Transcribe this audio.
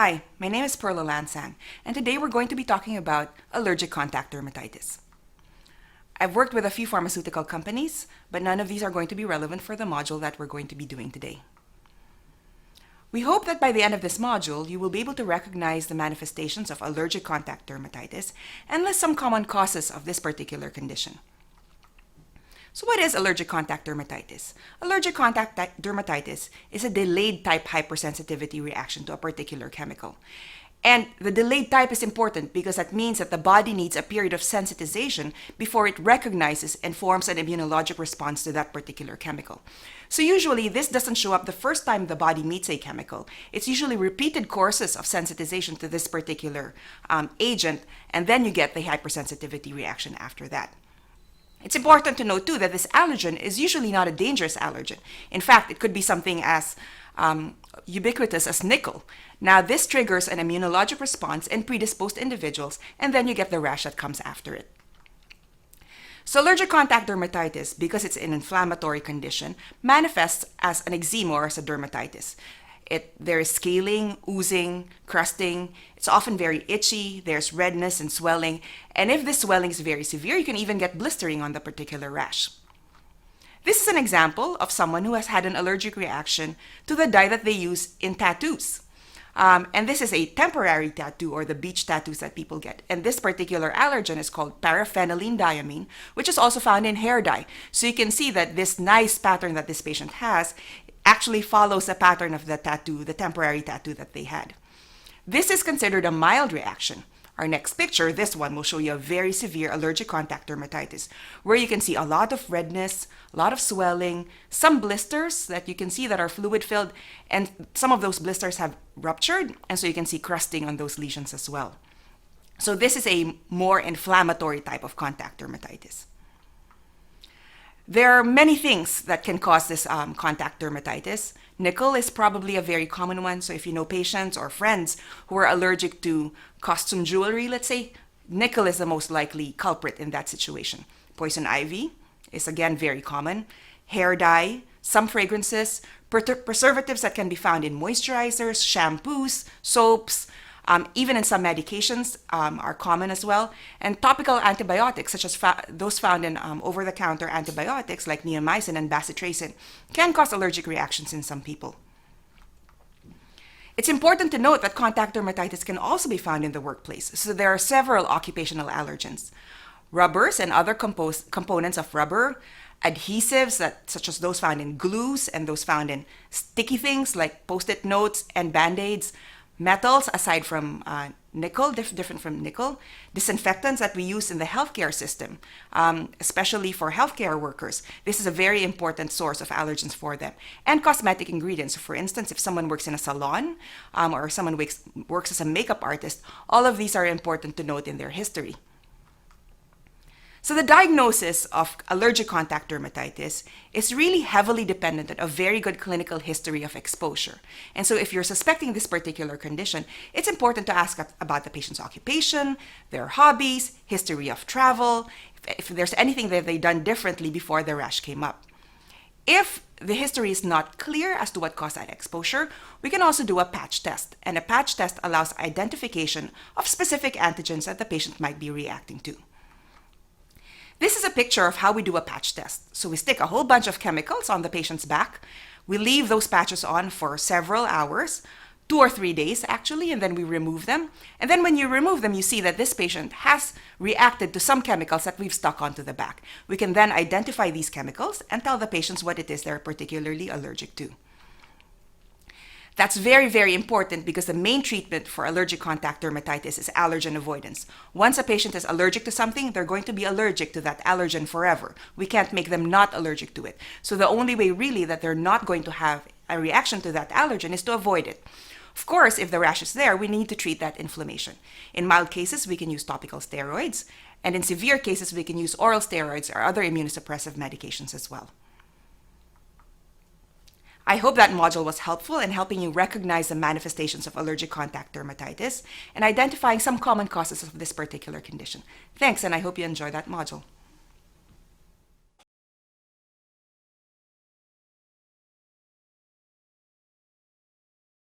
Hi, my name is Perla Lansang, and today we're going to be talking about allergic contact dermatitis. I've worked with a few pharmaceutical companies, but none of these are going to be relevant for the module that we're going to be doing today. We hope that by the end of this module, you will be able to recognize the manifestations of allergic contact dermatitis and list some common causes of this particular condition. So what is allergic contact dermatitis? Allergic contact dermatitis is a delayed type hypersensitivity reaction to a particular chemical. And the delayed type is important because that means that the body needs a period of sensitization before it recognizes and forms an immunologic response to that particular chemical. So usually this doesn't show up the first time the body meets a chemical. It's usually repeated courses of sensitization to this particular agent, and then you get the hypersensitivity reaction after that. It's important to note, too, that this allergen is usually not a dangerous allergen. In fact, it could be something as ubiquitous as nickel. Now, this triggers an immunologic response in predisposed individuals, and then you get the rash that comes after it. So allergic contact dermatitis, because it's an inflammatory condition, manifests as an eczema or as a dermatitis. There is scaling, oozing, crusting. It's often very itchy. There's redness and swelling. And if this swelling is very severe, you can even get blistering on the particular rash. This is an example of someone who has had an allergic reaction to the dye that they use in tattoos. And this is a temporary tattoo, or the beach tattoos that people get. And this particular allergen is called paraphenylenediamine, which is also found in hair dye. So you can see that this nice pattern that this patient has actually follows the pattern of the tattoo, the temporary tattoo that they had. This is considered a mild reaction. Our next picture, this one, will show you a very severe allergic contact dermatitis, where you can see a lot of redness, a lot of swelling, some blisters that you can see that are fluid-filled, and some of those blisters have ruptured, and so you can see crusting on those lesions as well. So this is a more inflammatory type of contact dermatitis. There are many things that can cause this contact dermatitis. Nickel is probably a very common one. So if you know patients or friends who are allergic to costume jewelry, let's say, nickel is the most likely culprit in that situation. Poison ivy is again very common. Hair dye, some fragrances, preservatives that can be found in moisturizers, shampoos, soaps, even in some medications are common as well. And topical antibiotics, such as those found in over-the-counter antibiotics like neomycin and bacitracin, can cause allergic reactions in some people. It's important to note that contact dermatitis can also be found in the workplace. So there are several occupational allergens. Rubbers and other components of rubber, adhesives such as those found in glues and those found in sticky things like Post-it notes and Band-Aids, metals, aside from nickel, different from nickel, disinfectants that we use in the healthcare system, especially for healthcare workers. This is a very important source of allergens for them. And cosmetic ingredients. For instance, if someone works in a salon or someone works as a makeup artist, all of these are important to note in their history. So the diagnosis of allergic contact dermatitis is really heavily dependent on a very good clinical history of exposure. And so if you're suspecting this particular condition, it's important to ask about the patient's occupation, their hobbies, history of travel, if there's anything that they've done differently before the rash came up. If the history is not clear as to what caused that exposure, we can also do a patch test. And a patch test allows identification of specific antigens that the patient might be reacting to. This is a picture of how we do a patch test. So we stick a whole bunch of chemicals on the patient's back. We leave those patches on for several hours, 2 or 3 days actually, and then we remove them. And then when you remove them, you see that this patient has reacted to some chemicals that we've stuck onto the back. We can then identify these chemicals and tell the patients what it is they're particularly allergic to. That's very, very important because the main treatment for allergic contact dermatitis is allergen avoidance. Once a patient is allergic to something, they're going to be allergic to that allergen forever. We can't make them not allergic to it. So the only way really that they're not going to have a reaction to that allergen is to avoid it. Of course, if the rash is there, we need to treat that inflammation. In mild cases, we can use topical steroids. And in severe cases, we can use oral steroids or other immunosuppressive medications as well. I hope that module was helpful in helping you recognize the manifestations of allergic contact dermatitis and identifying some common causes of this particular condition. Thanks, and I hope you enjoy that module.